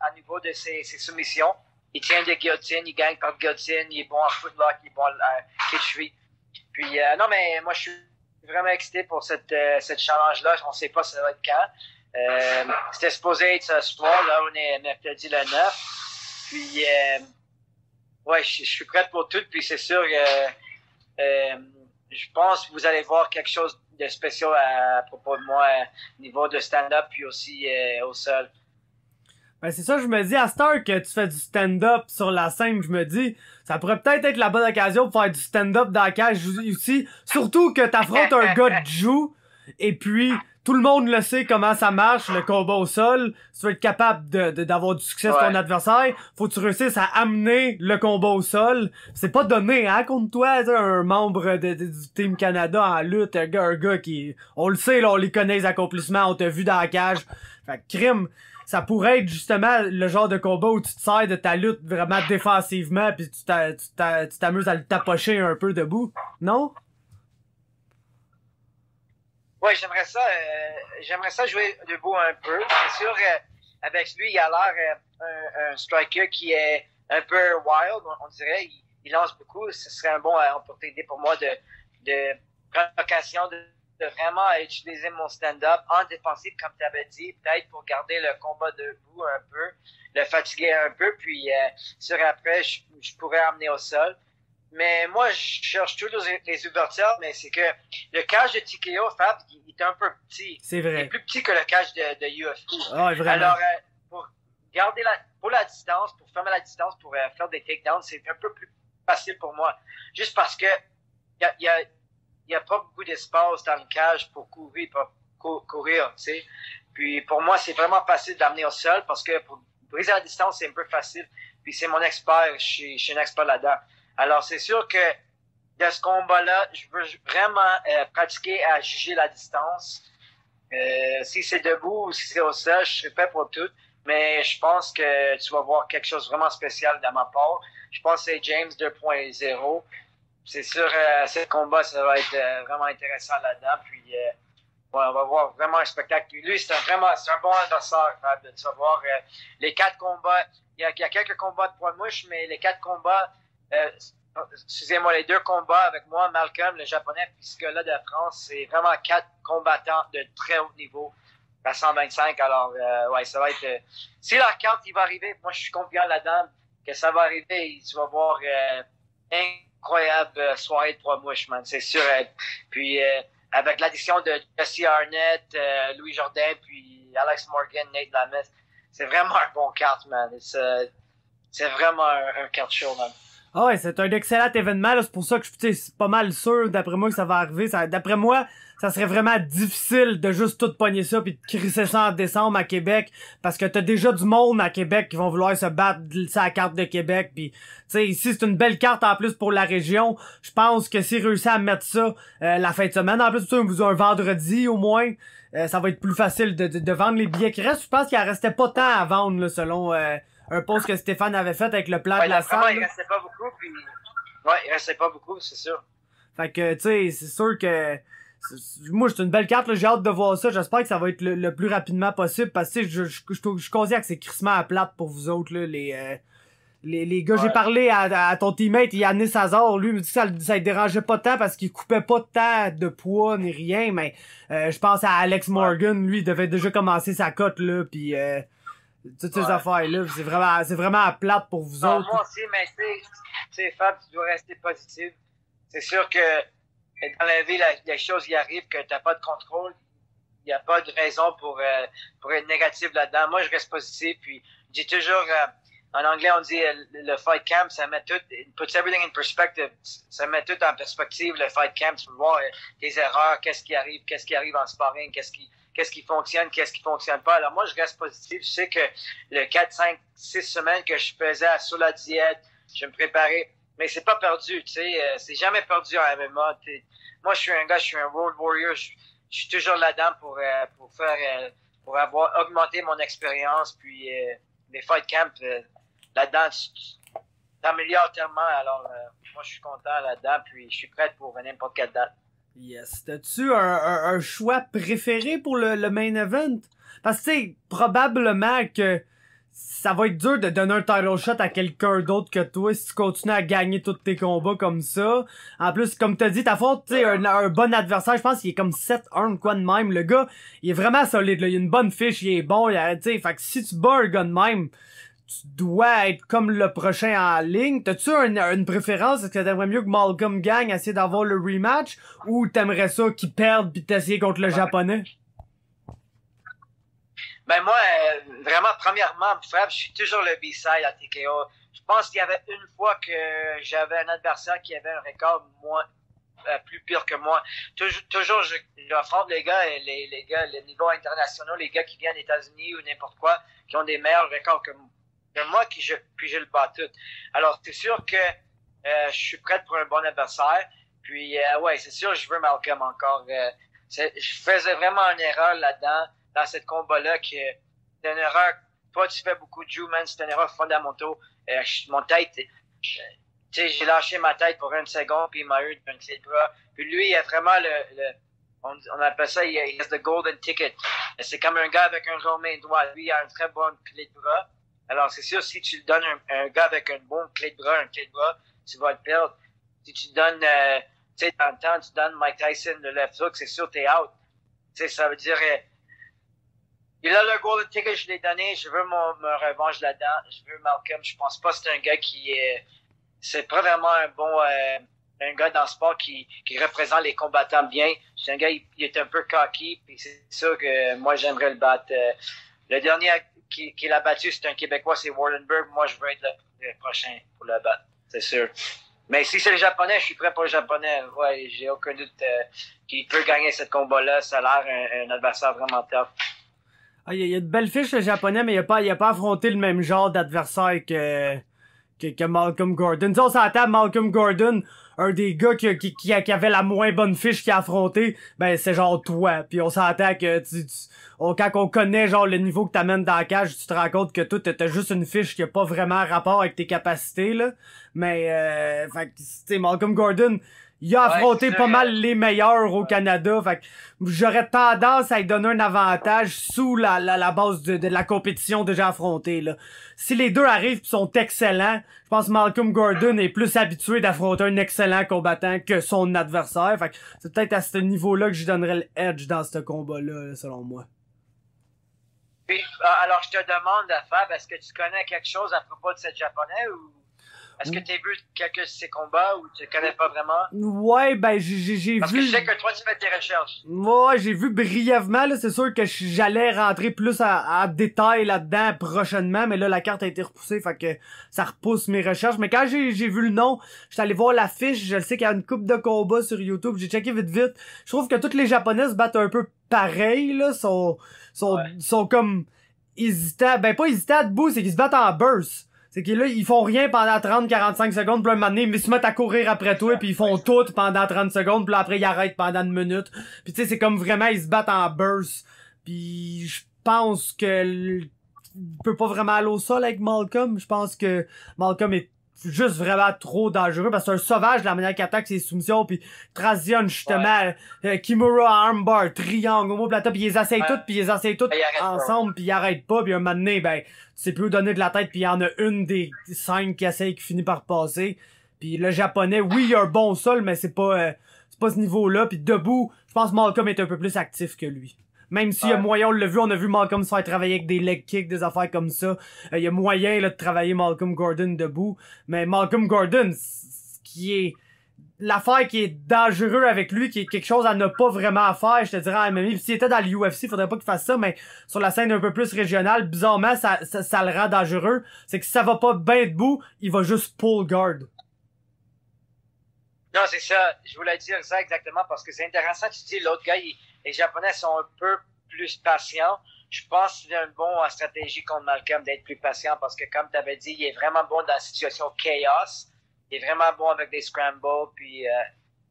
à niveau de ses soumissions. Il tient des guillotines, il gagne par guillotine, il est bon en footlock, il est bon à pied de cheville. Puis, non, mais moi, je suis vraiment excité pour cette challenge-là. On sait pas ça va être quand. C'était supposé être ce soir. Là, on est mercredi le 9. Puis, ouais, je suis prêt pour tout. Puis, c'est sûr que je pense que vous allez voir quelque chose de spécial à propos de moi au niveau de stand-up puis aussi au sol. Ben c'est ça, je me dis, à cette heure que tu fais du stand-up sur la scène, je me dis, ça pourrait peut-être être la bonne occasion pour faire du stand-up dans la cage aussi. Surtout que t'affrontes un gars de Jiu, et puis tout le monde le sait comment ça marche, le combat au sol. Si tu veux être capable d'avoir du succès sur ton adversaire, faut que tu réussisses à amener le combat au sol. C'est pas donné, hein, contre toi, un membre du Team Canada en lutte, un gars qui... On le sait, là, on les connaît les accomplissements, on t'a vu dans la cage. Fait que crime... Ça pourrait être justement le genre de combat où tu te sers de ta lutte vraiment défensivement puis tu t'amuses à le tapocher un peu debout, non? Ouais, j'aimerais ça jouer debout un peu. C'est sûr, avec lui, il a l'air un striker qui est un peu wild, on dirait. Il lance beaucoup. Ce serait un bon opportunité pour moi de prendre l'occasion de vraiment utiliser mon stand-up en défensif, comme tu avais dit, peut-être pour garder le combat debout un peu, le fatiguer un peu, puis sur après, je pourrais amener au sol. Mais moi, je cherche toujours les ouvertures, mais c'est que le cage de TKO, Fab, il est un peu petit. C'est vrai. Il est plus petit que le cage de UFC. Ah, vraiment. Alors, pour garder pour la distance, pour fermer la distance, pour faire des takedowns, c'est un peu plus facile pour moi. Juste parce que il y a pas beaucoup d'espace dans le cage pour courir, tu sais. Puis pour moi, c'est vraiment facile d'amener au sol parce que pour briser la distance, c'est un peu facile. Puis c'est mon expert, je suis un expert là-dedans. Alors c'est sûr que de ce combat-là, je veux vraiment pratiquer à juger la distance. Si c'est debout ou si c'est au sol, je serai prêt pour tout. Mais je pense que tu vas voir quelque chose de vraiment spécial de ma part. Je pense que c'est James 2.0. C'est sûr, ce combat, ça va être vraiment intéressant là-dedans. Puis, ouais, on va voir vraiment un spectacle. Lui, c'est un bon adversaire. Tu vas voir les 4 combats. Il y a quelques combats de poids mouche, mais les 4 combats, excusez-moi, les 2 combats avec moi, Malcolm, le japonais, puis ce gars-là de France, c'est vraiment 4 combattants de très haut niveau à 125. Alors, ouais, ça va être... si la carte, il va arriver, moi, je suis confiant là-dedans que ça va arriver et tu vas voir incroyable soirée de poids mouche, man, c'est sûr. Puis, avec l'addition de Jesse Arnett, Louis Jourdain, puis Alex Morgan, Nate Lamette, c'est vraiment un bon carte, man. C'est vraiment un carte show, man. Ah ouais, c'est un excellent événement, là. C'est pour ça que je suis pas mal sûr, d'après moi, que ça va arriver. D'après moi, ça serait vraiment difficile de juste tout pogner ça pis de crisser ça en décembre à Québec, parce que t'as déjà du monde à Québec qui vont vouloir se battre sur la carte de Québec, pis tu sais, ici c'est une belle carte en plus pour la région. Je pense que s'ils réussissent à mettre ça la fin de semaine, en plus vous un vendredi au moins, ça va être plus facile de vendre les billets qui restent. Je pense qu'il en restait pas tant à vendre, là, selon un post que Stéphane avait fait avec le plan de la salle. Il restait pas beaucoup, puis... Ouais, il restait pas beaucoup, c'est sûr. Fait que, tu sais, c'est sûr que... Moi, c'est une belle carte, là. J'ai hâte de voir ça. J'espère que ça va être le plus rapidement possible, parce que, tu sais, je suis conscient que c'est crissement à plate pour vous autres, là, les gars. Ouais. J'ai parlé à ton teammate Yannis Hazard, lui, il me dit que ça le dérangeait pas tant parce qu'il coupait pas tant de poids ni rien, mais je pense à Alex Morgan, lui, il devait déjà commencer sa cote, là, pis toutes ces affaires-là, c'est vraiment à plate pour vous autres. Moi aussi, mais tu sais, Fab, tu dois rester positif. C'est sûr que dans la vie, les choses y arrivent, que t'as pas de contrôle. Il n'y a pas de raison pour être négatif là-dedans. Moi, je reste positif, puis je dis toujours, en anglais, on dit le fight camp, ça met tout, it puts everything in perspective. Ça met tout en perspective, le fight camp. Tu peux voir tes erreurs, qu'est-ce qui arrive en sparring, qu'est-ce qui fonctionne, qu'est-ce qui fonctionne pas. Alors moi, je reste positif. Je sais que le 4, 5, 6 semaines que je faisais sur la diète, je vais me préparer. Mais c'est pas perdu, tu sais, c'est jamais perdu en MMA. Moi, je suis un Road Warrior. Je suis toujours là-dedans pour avoir augmenté mon expérience. Puis les fight camps, là-dedans, t'améliores tellement. Alors, moi, je suis content là-dedans. Puis je suis prêt pour n'importe quelle date. Yes. T'as-tu un choix préféré pour le main event? Parce que, tu sais, probablement que ça va être dur de donner un title shot à quelqu'un d'autre que toi si tu continues à gagner tous tes combats comme ça. En plus, comme t'as dit, t'affrontes, tu sais, un bon adversaire. Je pense qu'il est comme 7-1 quoi de même. Le gars, il est vraiment solide, là. Il a une bonne fiche, il est bon. Tu sais, fait que si tu bats un gars de même, tu dois être comme le prochain en ligne. T'as-tu une préférence? Est-ce que t'aimerais mieux que Malcolm gagne, essayer d'avoir le rematch? Ou t'aimerais ça qu'il perde pis t'essayer contre le japonais? Ben moi, vraiment, premièrement, frère, je suis toujours le B-side à TKO. Je pense qu'il y avait une fois que j'avais un adversaire qui avait un record plus pire que moi. Toujours, j'affronte les gars, les niveaux internationaux, les gars qui viennent des États-Unis ou n'importe quoi, qui ont des meilleurs records que moi, puis je le bats tout. Alors, c'est sûr que je suis prêt pour un bon adversaire. Puis, ouais, c'est sûr, je veux Malcolm encore. Je faisais vraiment une erreur là-dedans, dans cette combat-là, que c'est une erreur. Toi, tu fais beaucoup de man, c'est une erreur fondamentale. Mon tête, tu sais, j'ai lâché ma tête pour une seconde, puis il m'a eu un clé de bras. Puis lui, il a vraiment on appelle ça, il a the golden ticket. C'est comme un gars avec un main droit. Lui, il a une très bonne clé de bras. Alors, c'est sûr, si tu le donnes un gars avec une bonne clé de bras, tu vas le perdre. Si tu donnes, tu sais, dans le temps, tu donnes Mike Tyson le left hook, c'est sûr, t'es out. Tu sais, ça veut dire, il a le golden ticket, je l'ai donné, je veux ma revanche là-dedans, je veux Malcolm, je pense pas que c'est un gars c'est pas vraiment un gars dans le sport qui représente les combattants bien. C'est un gars, il est un peu cocky, puis c'est sûr que moi, j'aimerais le battre. Le dernier qui l'a battu, c'est un Québécois, c'est Wardenberg. Moi, je veux être le prochain pour le battre, c'est sûr. Mais si c'est le Japonais, je suis prêt pour le Japonais. Ouais, j'ai aucun doute qu'il peut gagner ce combat-là. Ça a l'air un adversaire vraiment tough. Ah, il y a de belles fiches, le Japonais, mais il a pas affronté le même genre d'adversaire que Malcolm Gordon. T'sais, on s'entend, Malcolm Gordon, un des gars qui avait la moins bonne fiche qu'il a affronté, ben c'est genre toi. Puis on s'entend que quand on connaît genre le niveau que t'amènes dans la cage, tu te rends compte que toi t'as juste une fiche qui a pas vraiment rapport avec tes capacités là. Mais fait que tu sais, Malcolm Gordon, il a affronté pas mal les meilleurs au Canada. Fait que j'aurais tendance à lui donner un avantage sous la base de la compétition déjà affrontée, là. Si les deux arrivent pis sont excellents, je pense que Malcolm Gordon est plus habitué d'affronter un excellent combattant que son adversaire. Fait que c'est peut-être à ce niveau-là que je donnerais le edge dans ce combat-là, selon moi. Puis, alors, je te demande, Fab, est-ce que tu connais quelque chose à propos de cette japonais ou... Est-ce que tu as vu quelques de ces combats ou tu ne connais pas vraiment? Ouais, ben j'ai vu... Parce que je sais que toi, tu fais tes recherches. Ouais, j'ai vu brièvement, là. C'est sûr que j'allais rentrer plus en détail là-dedans prochainement, mais là, la carte a été repoussée, fait que ça repousse mes recherches. Mais quand j'ai vu le nom, j'étais allé voir l'affiche, je sais qu'il y a une coupe de combats sur YouTube, j'ai checké vite. Je trouve que toutes les Japonais se battent un peu pareil, là. Sont comme hésitants. Ben, pas hésitants debout, c'est qu'ils se battent en burst. C'est que là, ils font rien pendant 30-45 secondes, puis un moment donné, ils se mettent à courir après toi, puis ils font tout pendant 30 secondes, puis après, ils arrêtent pendant une minute. Puis tu sais, c'est comme vraiment, ils se battent en burst. Puis je pense que il peut pas vraiment aller au sol avec Malcolm. Je pense que Malcolm est juste vraiment trop dangereux, parce que c'est un sauvage, la manière qu'il attaque ses soumissions, puis transitionne justement, Kimura armbar, triangle, omoplata, puis ils essayent toutes ensemble, puis ils arrêtent pas, puis un moment donné, ben, tu sais plus où donner de la tête, puis il y en a une des 5 qui essaye qui finit par passer. Puis le japonais, oui, il a un bon sol, mais c'est pas ce niveau-là, puis debout, je pense que Malcolm est un peu plus actif que lui. Même s'il y a moyen, on l'a vu, on a vu Malcolm se faire travailler avec des leg kicks, des affaires comme ça. Il y a moyen là de travailler Malcolm Gordon debout. Mais Malcolm Gordon, qui est l'affaire qui est dangereux avec lui, qui est quelque chose à ne pas vraiment à faire, je te dirais en MMA. S'il était dans l'UFC, faudrait pas qu'il fasse ça, mais sur la scène un peu plus régionale, bizarrement, ça le rend dangereux. C'est que si ça va pas bien debout, il va juste pull guard. Non, c'est ça. Je voulais dire ça exactement parce que c'est intéressant. Tu dis, l'autre gars, les Japonais sont un peu plus patients. je pense que c'est une bonne stratégie contre Malcolm d'être plus patient parce que, comme tu avais dit, il est vraiment bon dans la situation chaos. Il est vraiment bon avec des scrambles. Puis,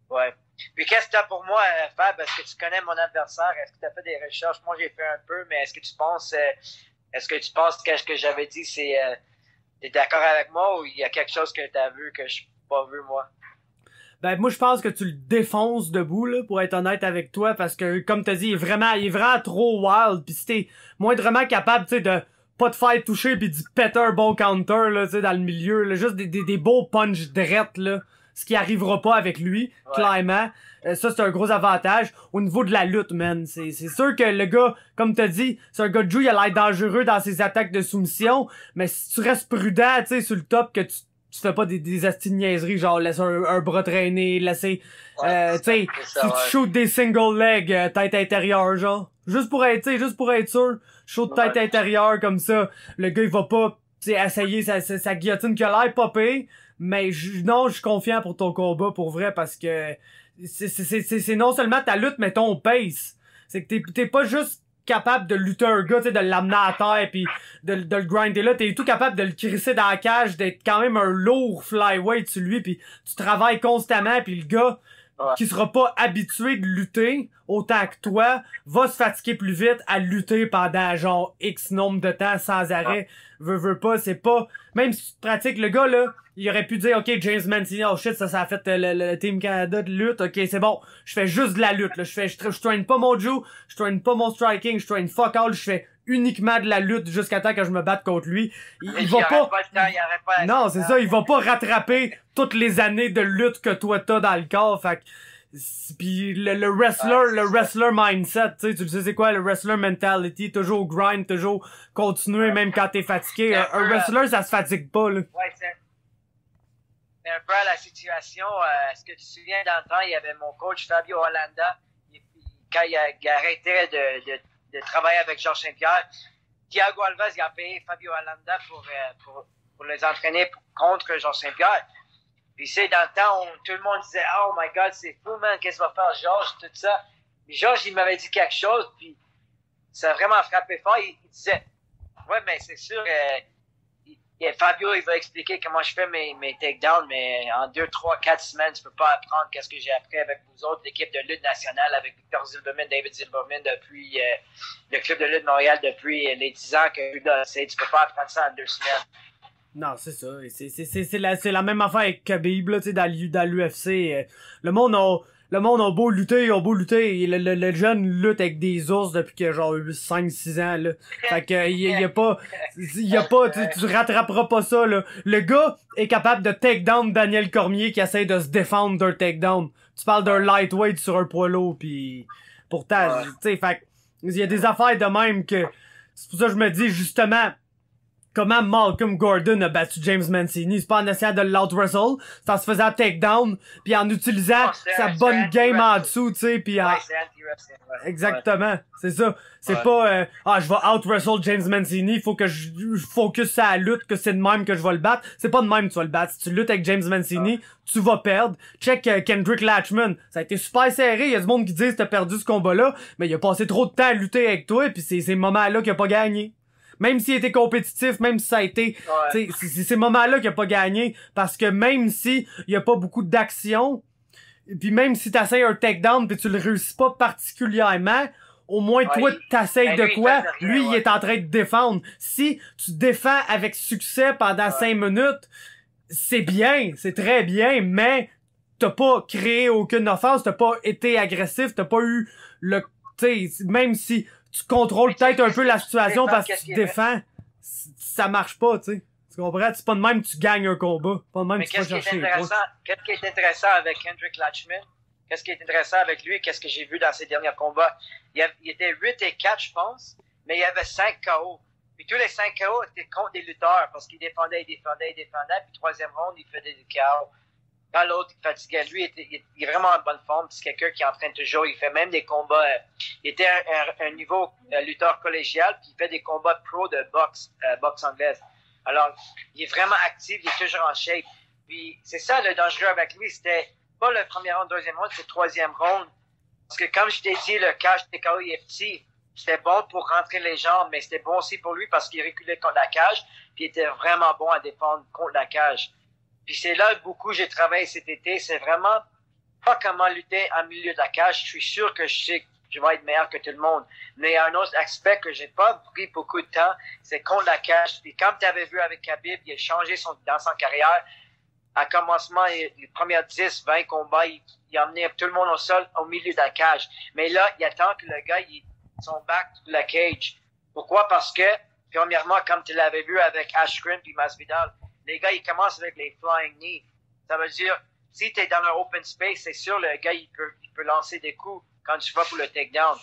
ouais. Puis, qu'est-ce que tu as pour moi, Fab? Est-ce que tu connais mon adversaire? Est-ce que tu as fait des recherches? Moi, j'ai fait un peu, mais est-ce que tu penses que ce que j'avais dit, c'est. T'es d'accord avec moi ou il y a quelque chose que tu as vu que je n'ai pas vu, moi? Ben, moi, je pense que tu le défonces debout, là, pour être honnête avec toi, parce que, comme t'as dit, il est vraiment trop wild, pis si t'es moindrement capable, tu sais, de pas te faire toucher pis d'y péter un bon counter, là, tu sais, dans le milieu, là, juste des beaux punch drettes, là, ce qui arrivera pas avec lui, clairement. Ça, c'est un gros avantage. Au niveau de la lutte, man, c'est sûr que le gars, comme t'as dit, c'est un gars de Jiu, il a l'air dangereux dans ses attaques de soumission, mais si tu restes prudent, tu sais, sur le top, que tu fais pas des astis de niaiseries, genre laisser un bras traîner, laisser, tu sais, tu shoots des single leg, tête intérieure, genre. Juste pour être sûr, shoot tête intérieure comme ça, le gars il va pas, tu sais, essayer sa guillotine qui a l'air pas pire, mais non, je suis confiant pour ton combat, pour vrai, parce que c'est non seulement ta lutte, mais ton pace. C'est que t'es pas juste capable de lutter un gars, tu sais, de l'amener à terre pis de le grinder là, t'es tout capable de le crisser dans la cage, d'être quand même un lourd flyweight sur lui, pis tu travailles constamment, pis le gars qui sera pas habitué de lutter autant que toi va se fatiguer plus vite à lutter pendant genre X nombre de temps sans arrêt. Veux pas, c'est pas, même si tu pratiques, le gars là, il aurait pu dire, ok, James Mancini, oh shit, ça a fait le Team Canada de lutte, ok, c'est bon, je fais juste de la lutte, là, je traîne pas mon jiu, je traîne pas mon striking, je traîne fuck all, je fais uniquement de la lutte jusqu'à temps que je me batte contre lui. Il va pas, non, c'est ça, il va pas rattraper toutes les années de lutte que toi t'as dans le corps, fait que, pis le wrestler mindset, tu sais, tu sais c'est quoi le wrestler mentality, toujours grind, toujours continuer même quand t'es fatigué. Un wrestler, ça se fatigue pas, là. Ouais, c'est un peu à la situation. Est-ce que tu te souviens dans le temps, il y avait mon coach Fabio Hollanda, quand il arrêtait de travailler avec Georges Saint-Pierre, Thiago Alves il a payé Fabio Hollanda pour les entraîner contre Georges Saint-Pierre. Puis c'est dans le temps où tout le monde disait « Oh my God, c'est fou, man, qu'est-ce qu'il va faire Georges, tout ça. » Puis Georges, il m'avait dit quelque chose, puis ça a vraiment frappé fort. Il disait « Ouais, mais c'est sûr, Fabio, il va expliquer comment je fais mes takedowns, mais en 2, 3, 4 semaines, tu peux pas apprendre qu'est-ce que j'ai appris avec vous autres, l'équipe de lutte nationale, avec Victor Zilberman, David Zilberman, depuis le club de lutte de Montréal, depuis les 10 ans que tu peux pas apprendre ça en 2 semaines. » Non, c'est ça. C'est la même affaire avec Khabib, là, tu sais, dans l'UFC. Le monde a beau lutter, le jeune lutte avec des ours depuis que genre 5-6 ans, là. Fait que, y a pas, tu rattraperas pas ça, là. Le gars est capable de take down Daniel Cormier qui essaie de se défendre d'un takedown. Tu parles d'un lightweight sur un poids lourd, pis pourtant, tu sais, fait il y a des affaires de même que, c'est pour ça que je me dis, justement, comment Malcolm Gordon a battu James Mancini. C'est pas en essayant de l'out-wrestle, c'est en se faisant take-down, puis en utilisant sa bonne game en dessous, tu sais, puis en... Exactement, c'est ça. C'est pas, je vais out-wrestle James Mancini, il faut que je focus sur la lutte, que c'est de même que je vais le battre. C'est pas de même que tu vas le battre. Si tu luttes avec James Mancini, tu vas perdre. Check Kendrick Latchman, ça a été super serré. Il y a du monde qui dit que t'as perdu ce combat-là, mais il a passé trop de temps à lutter avec toi, puis c'est ces moments-là qu'il a pas gagné. Même s'il était compétitif, même si ça a été, c'est ces moments-là qu'il a pas gagné, parce que même si il y a pas beaucoup d'action, puis même si t'essayes un takedown pis tu le réussis pas particulièrement, au moins toi t'essayes de quoi, lui il est en train de défendre. Si tu défends avec succès pendant 5 minutes, c'est bien, c'est très bien, mais t'as pas créé aucune offense, t'as pas été agressif, t'as pas eu le, tu sais, même si tu contrôles peut-être un peu la situation parce que tu défends, ça marche pas, tu sais. Tu comprends? C'est pas de même que tu gagnes un combat. Pas de même que tu vas chercher. Qu'est-ce qui est intéressant avec Kendrick Latchman? Qu'est-ce qui est intéressant avec lui? Qu'est-ce que j'ai vu dans ses derniers combats? Il était 8-4, je pense, mais il y avait 5 KO. Puis tous les 5 KO étaient contre des lutteurs parce qu'il défendait. Puis troisième round, il faisait des KO. Quand l'autre il fatiguait, lui, il est vraiment en bonne forme. C'est quelqu'un qui entraîne toujours. Il fait même des combats. Il était un niveau lutteur collégial, puis il fait des combats pro de boxe anglaise. Alors, il est vraiment actif, il est toujours en shape. Puis c'est ça le dangereux avec lui. C'était pas le premier round, deuxième round, c'est le troisième round. Parce que comme je t'ai dit, le cash TKO il est petit. c'était bon pour rentrer les jambes, mais c'était bon aussi pour lui parce qu'il reculait contre la cage, puis il était vraiment bon à défendre contre la cage. Puis c'est là beaucoup j'ai travaillé cet été, c'est vraiment pas comment lutter en milieu de la cage. Je suis sûr que je sais que je vais être meilleur que tout le monde. Mais un autre aspect que j'ai pas pris beaucoup de temps, c'est contre la cage. Puis comme tu avais vu avec Khabib, il a changé dans son carrière. À commencement, les premiers 10, 20 combats, il a emmené tout le monde au sol, au milieu de la cage. Mais là, il attend que le gars, son back de la cage. Pourquoi? Parce que, premièrement, comme tu l'avais vu avec Askren puis Masvidal, les gars, ils commencent avec les flying knees. Ça veut dire, si tu es dans un open space, c'est sûr, le gars, il peut lancer des coups quand tu vas pour le takedown.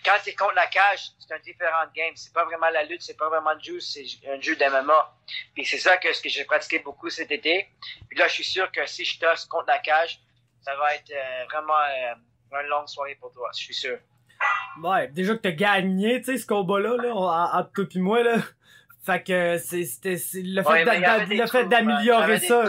Quand tu es contre la cage, c'est un différent game. C'est pas vraiment la lutte, c'est pas vraiment le jeu, c'est un jeu d'MMA. Puis c'est ça que j'ai pratiqué beaucoup cet été. Puis là, je suis sûr que si je tosse contre la cage, ça va être vraiment une longue soirée pour toi, je suis sûr. Ouais, déjà que t'as gagné, tu sais, ce combat-là, là, entre toi et moi, là. Fait que c'était le fait d'améliorer ça.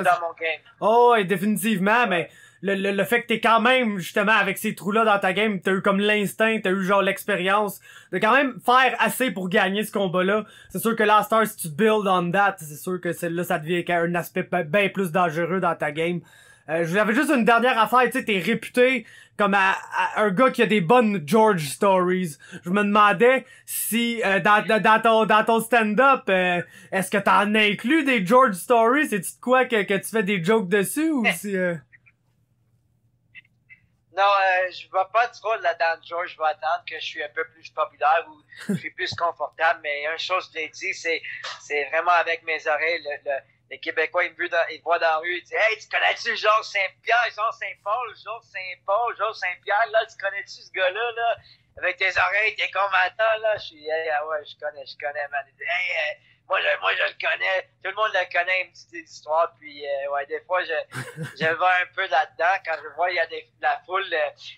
Oh, ouais, définitivement, ouais. Mais le fait que t'es quand même, justement, avec ces trous-là dans ta game, t'as eu comme l'instinct, t'as eu genre l'expérience de quand même faire assez pour gagner ce combat-là. C'est sûr que là, Star, si tu build on that, c'est sûr que là, ça devient un aspect bien plus dangereux dans ta game. J'avais juste une dernière affaire, tu sais, t'es réputé comme un gars qui a des bonnes George stories. Je me demandais si dans ton stand-up, est-ce que t'en inclus des George stories? C'est-tu de quoi que tu fais des jokes dessus ou si Non, je vais pas trop là-dedans, George. Je vais attendre que je suis un peu plus populaire ou je suis plus confortable. Mais une chose que je l'ai dit, c'est vraiment avec mes oreilles. Les Québécois, ils me voient dans la rue, ils disent « Hey, tu connais-tu Georges Saint-Pierre, Georges Saint-Paul, Georges Saint-Paul, Georges Saint-Pierre, là, tu connais-tu ce gars-là, là? Avec tes oreilles, t'es combattant, là. » Je suis « Hey, ah ouais, je connais, man. » « Hey, moi, je le connais. Tout le monde le connaît, une petite histoire. » Puis, ouais, des fois, je vais un peu là-dedans. Quand je vois, il y a la foule,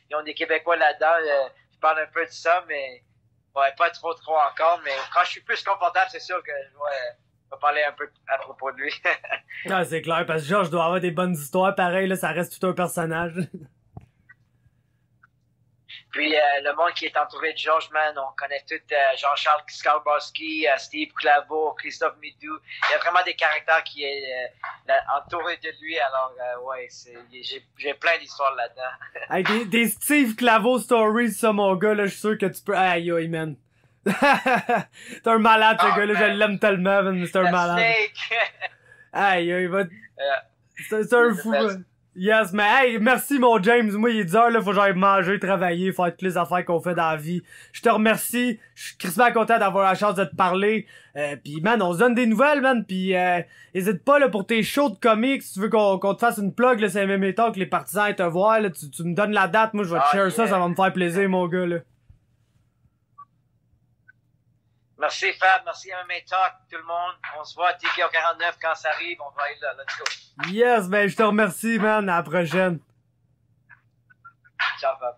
ils ont des Québécois là-dedans. Je parle un peu de ça, mais ouais, pas trop encore. Mais quand je suis plus confortable, c'est sûr que je vais parler un peu à propos de lui. Ah, c'est clair, parce que Georges doit avoir des bonnes histoires, pareil, là, ça reste tout un personnage. Puis le monde qui est entouré de Georges, man, on connaît tout Jean-Charles Skarbowski, Steve Claveau, Christophe Midou. Il y a vraiment des caractères qui est entourés de lui, alors ouais, j'ai plein d'histoires là-dedans. Hey, des Steve Claveau stories, ça, mon gars, là, je suis sûr que tu peux... Aïe, aïe, man. T'es un malade, ce gars-là, je l'aime tellement, man, mais c'est un malade. Aïe, il va... C'est un fou, man. Yes, mais hey, merci mon James, moi il est 10h, là, faut que j'aille manger, travailler, faire toutes les affaires qu'on fait dans la vie. Je te remercie, je suis crissement content d'avoir la chance de te parler. Pis man, on se donne des nouvelles, man, pis hésite pas là pour tes shows de comics, si tu veux qu'on te fasse une plug, là, c'est MMA Talk, que les partisans aient te voir, là, tu me donnes la date, moi je vais te share ça va me faire plaisir, mon gars, là. Merci Fab, merci MMA Talk, tout le monde. On se voit à TKO 49 quand ça arrive, on va être là, let's go. Yes, ben je te remercie, man, à la prochaine. Ciao Fab.